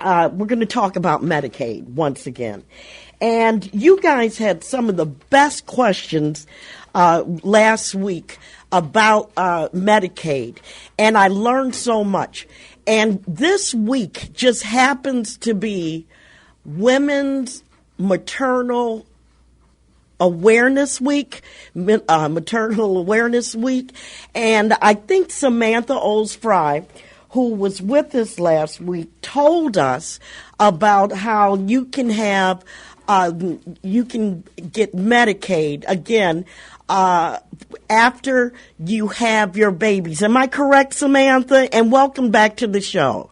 we're going to talk about Medicaid once again. And you guys had some of the best questions last week about Medicaid, and I learned so much. And this week just happens to be Women's Maternal Awareness Week, Maternal Awareness Week. And I think Samantha Frey, who was with us last week, told us about how you can have, you can get Medicaid again after you have your babies. Am I correct, Samantha? And welcome back to the show.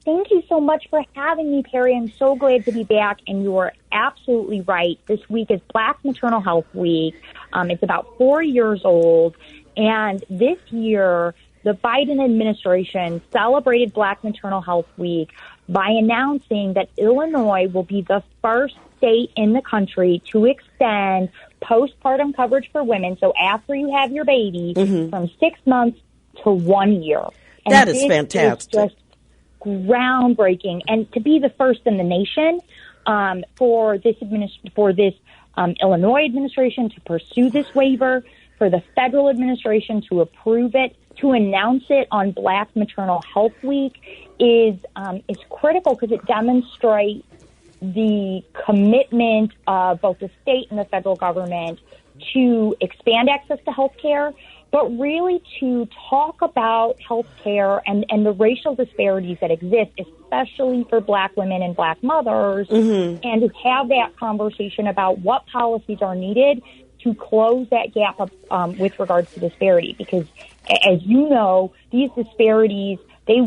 Thank you so much for having me, Perri. I'm so glad to be back, and you're absolutely right. This week is Black Maternal Health Week. It's about 4 years old, and this year, the Biden administration celebrated Black Maternal Health Week by announcing that Illinois will be the first state in the country to extend postpartum coverage for women, so after you have your baby, from 6 months to 1 year. And that is fantastic. Is just groundbreaking, and to be the first in the nation for this Illinois administration to pursue this waiver, for the federal administration to approve it, to announce it on Black Maternal Health Week is critical because it demonstrates the commitment of both the state and the federal government to expand access to health care, but really to talk about health care and the racial disparities that exist, especially for Black women and Black mothers, and to have that conversation about what policies are needed to close that gap with regards to disparity. Because, as you know, these disparities, they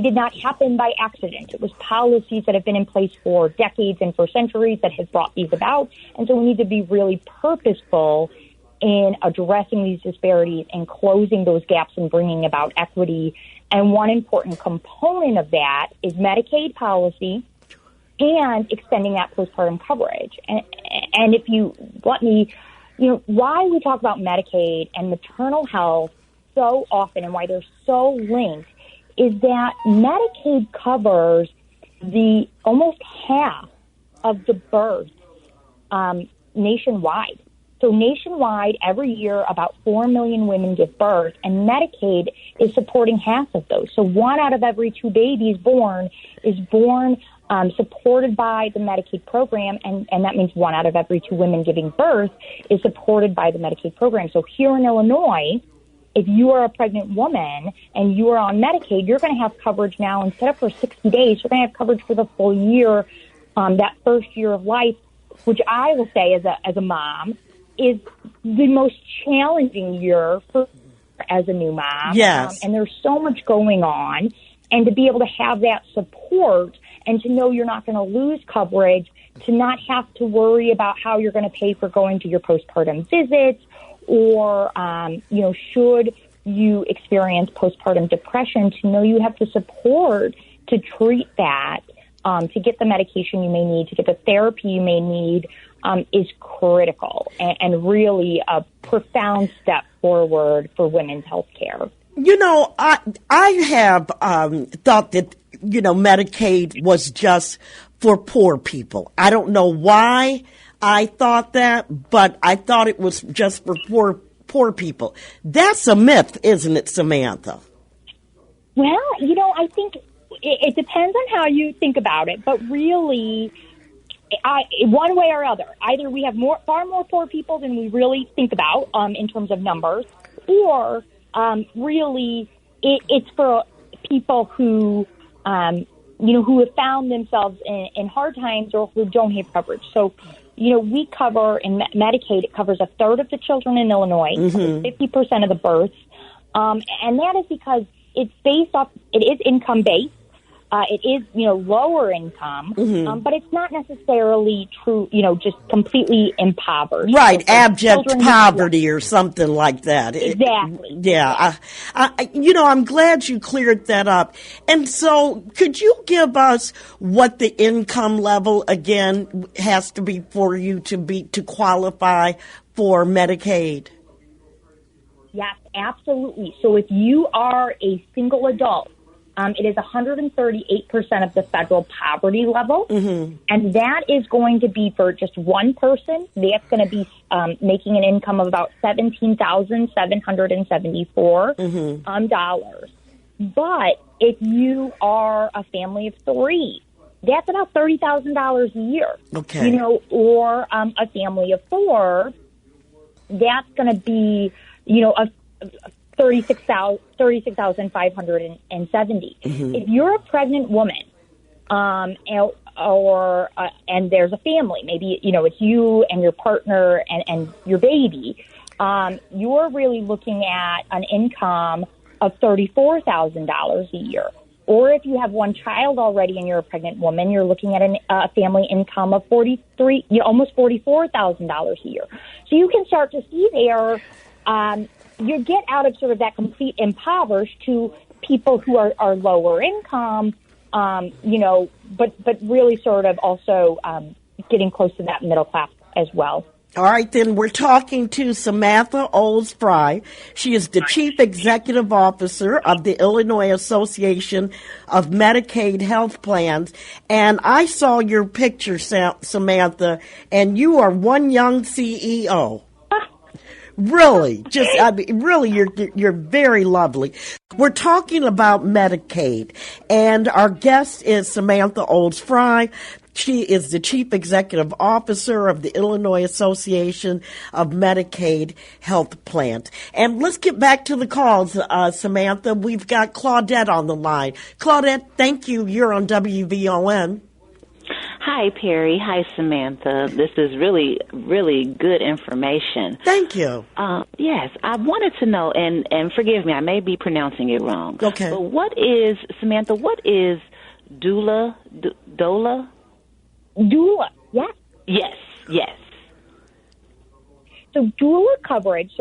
did not happen by accident. It was policies that have been in place for decades and for centuries that have brought these about. And so we need to be really purposeful in addressing these disparities and closing those gaps and bringing about equity. And one important component of that is Medicaid policy and extending that postpartum coverage. And if you let me, why we talk about Medicaid and maternal health so often and why they're so linked is that Medicaid covers the almost half of the births nationwide. So nationwide, every year, about 4 million women give birth, and Medicaid is supporting half of those. So 1 out of every 2 babies born is born supported by the Medicaid program, and that means 1 out of every 2 women giving birth is supported by the Medicaid program. So here in Illinois, if you are a pregnant woman and you are on Medicaid, you're going to have coverage now. Instead of for 60 days, you're going to have coverage for the full year, that first year of life, which I will say as a mom is the most challenging year as a new mom. Yes. And there's so much going on. And to be able to have that support and to know you're not going to lose coverage, to not have to worry about how you're going to pay for going to your postpartum visits, or, should you experience postpartum depression, to know you have the support to treat that, to get the medication you may need, to get the therapy you may need, is critical and really a profound step forward for women's health care. I have thought that, Medicaid was just for poor people. I don't know why I thought that, but I thought it was just for poor people. That's a myth, isn't it, Samantha? Well, I think it depends on how you think about it, but really, one way or other, either we have far more poor people than we really think about in terms of numbers, or really it's for people who who have found themselves in hard times or who don't have coverage. So, we cover in Medicaid, it covers a third of the children in Illinois, 50% of the births, and that is because it's based off. It is income based. It is, lower income, but it's not necessarily true, just completely impoverished. Right, so abject poverty or something like that. Exactly. Yeah. I'm glad you cleared that up. And so could you give us what the income level, again, has to be for you to qualify for Medicaid? Yes, absolutely. So if you are a single adult It is 138% of the federal poverty level. And that is going to be for just one person. That's going to be making an income of about $17,774 dollars. But if you are a family of three, that's about $30,000 a year. Okay. You know, or a family of four, that's going to be, you know, a $36,570. If you're a pregnant woman, and there's a family, maybe, you know, it's you and your partner and your baby, you're really looking at an income of $34,000 a year. Or if you have one child already and you're a pregnant woman, you're looking at a family income of almost $44,000 a year. So you can start to see there, you get out of sort of that complete impoverished to people who are lower income, you know, but really sort of also getting close to that middle class as well. All right, then we're talking to Samantha Frey. She is the Chief Executive Officer of the Illinois Association of Medicaid Health Plans. And I saw your picture, Samantha, and you are one young CEO. Really, really, you're very lovely. We're talking about Medicaid, and our guest is Samantha Frey. She is the Chief Executive Officer of the Illinois Association of Medicaid Health Plans. And let's get back to the calls, Samantha. We've got Claudette on the line. Claudette, thank you. You're on WVON. Hi, Perri. Hi, Samantha. This is really, really good information. Thank you. Yes, I wanted to know, and forgive me, I may be pronouncing it wrong. Okay. But Samantha, what is doula? Doula? Doula, yes. Yes. So doula coverage,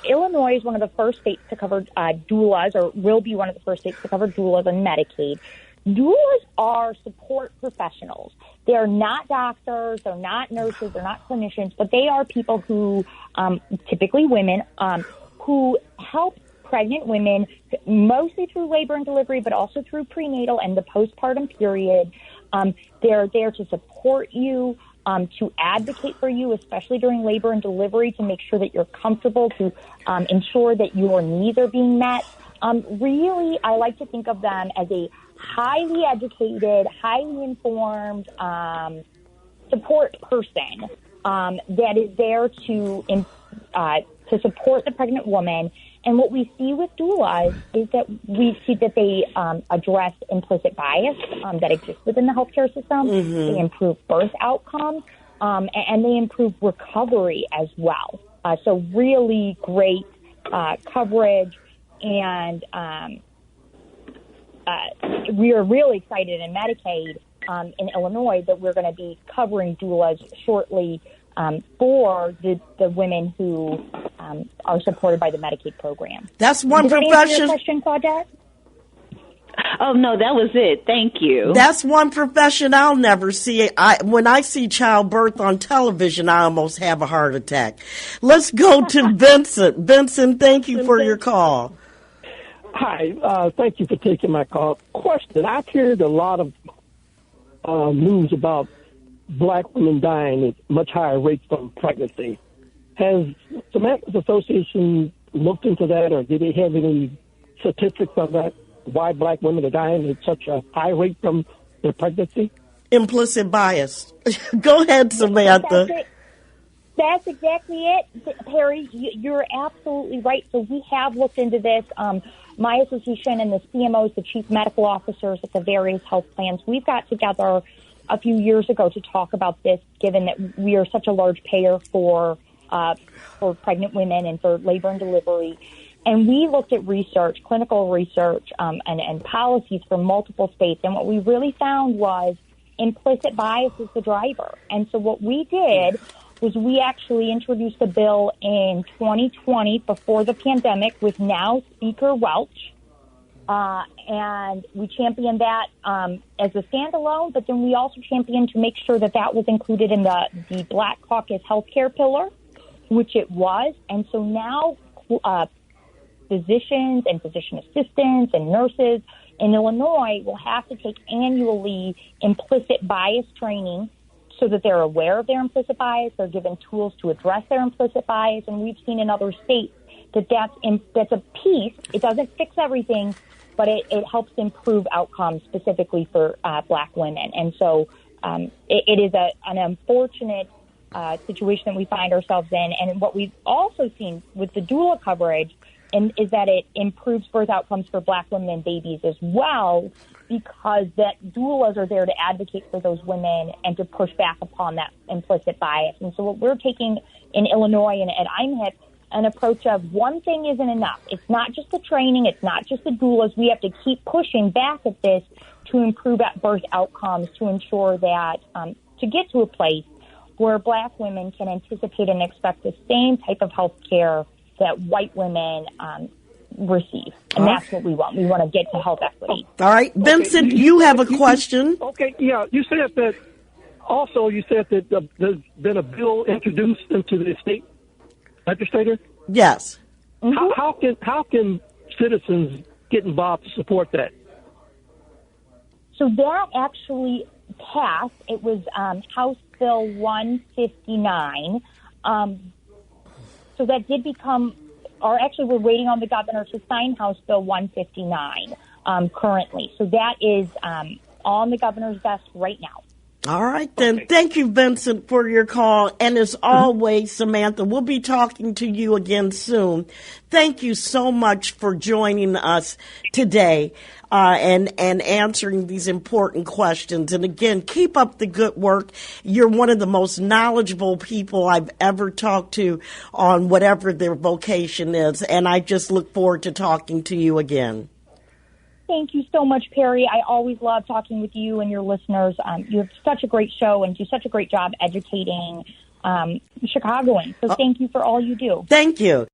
Illinois is one of the first states to cover doulas, or will be one of the first states to cover doulas on Medicaid. Doulas are support professionals. They're not doctors, they're not nurses, they're not clinicians, but they are people who, typically women, who help pregnant women, mostly through labor and delivery, but also through prenatal and the postpartum period. They're there to support you, to advocate for you, especially during labor and delivery, to make sure that you're comfortable, to ensure that your needs are being met. Really, I like to think of them as a highly educated, highly informed support person that is there to support the pregnant woman. And what we see with doulas is that we see that they address implicit bias that exists within the healthcare system. They improve birth outcomes, and they improve recovery as well. So really great coverage, and we are really excited in Medicaid in Illinois that we're going to be covering doulas shortly for the women who are supported by the Medicaid program. That's one profession. Did that answer your question, Claudette? Oh, no, that was it. Thank you. That's one profession I'll never see. When I see childbirth on television, I almost have a heart attack. Let's go to Vincent. Vincent, thank you for your call. Hi, thank you for taking my call. Question, I've heard a lot of news about black women dying at much higher rates from pregnancy. Has Samantha's Association looked into that, or do they have any statistics of that, why black women are dying at such a high rate from their pregnancy? Implicit bias. Go ahead, Samantha. That's exactly it, Perri. You're absolutely right. So we have looked into this. My association and the CMOs, the chief medical officers at the various health plans, we've got together a few years ago to talk about this, given that we are such a large payer for pregnant women and for labor and delivery. And we looked at research, clinical research, and policies from multiple states. And what we really found was implicit bias is the driver. And so what we did was we actually introduced a bill in 2020 before the pandemic with now Speaker Welch. And we championed that as a standalone, but then we also championed to make sure that that was included in the Black Caucus healthcare pillar, which it was. And so now physicians and physician assistants and nurses in Illinois will have to take annually implicit bias training so that they're aware of their implicit bias. They're given tools to address their implicit bias. And we've seen in other states that's a piece. It doesn't fix everything, but it helps improve outcomes specifically for Black women. And so it is an unfortunate situation that we find ourselves in. And what we've also seen with the doula coverage is that it improves birth outcomes for Black women and babies as well, because that doulas are there to advocate for those women and to push back upon that implicit bias. And so what we're taking in Illinois and at IAMHP, an approach of one thing isn't enough. It's not just the training. It's not just the doulas. We have to keep pushing back at this to improve at birth outcomes, to ensure that to get to a place where Black women can anticipate and expect the same type of health care that white women receive. And that's what we want. We want to get to health equity. All right. Vincent, you have a question. Okay, yeah. You said that there's been a bill introduced into the state legislature? Yes. Mm-hmm. How can citizens get involved to support that? So that actually passed. It was House Bill 159. So that did become, or actually we're waiting on the governor to sign House Bill 159 currently. So that is on the governor's desk right now. All right, then. Okay. Thank you, Vincent, for your call. And as always, Samantha, we'll be talking to you again soon. Thank you so much for joining us today and answering these important questions. And again, keep up the good work. You're one of the most knowledgeable people I've ever talked to on whatever their vocation is. And I just look forward to talking to you again. Thank you so much, Perri. I always love talking with you and your listeners. You have such a great show and do such a great job educating Chicagoans. So thank you for all you do. Thank you.